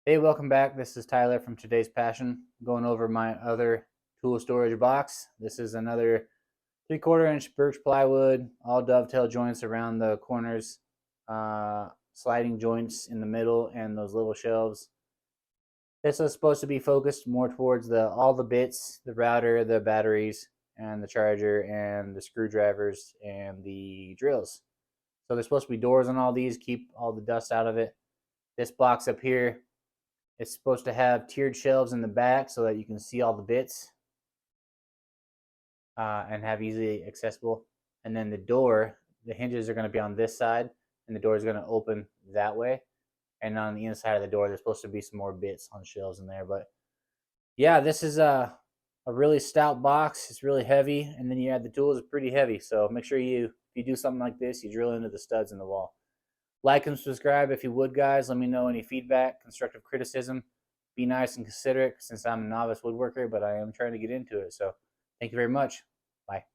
Hey, welcome back. This is Tyler from Today's Passion, going over my other tool storage box. This is another 3/4 inch birch plywood, all dovetail joints around the corners, sliding joints in the middle, and those little shelves. This is supposed to be focused more towards all the bits, the router, the batteries, and the charger, and the screwdrivers, and the drills. So there's supposed to be doors on all these, keep all the dust out of it. This box up here, it's supposed to have tiered shelves in the back so that you can see all the bits and have easily accessible. And then the hinges are going to be on this side, and the door is going to open that way. And on the inside of the door, there's supposed to be some more bits on shelves in there. But yeah, this is a really stout box. It's really heavy, and then you add the tools. It's pretty heavy. So make sure if you do something like this, you drill into the studs in the wall. Like and subscribe if you would, guys. Let me know any feedback, constructive criticism. Be nice and considerate since I'm a novice woodworker, but I am trying to get into it. So thank you very much. Bye.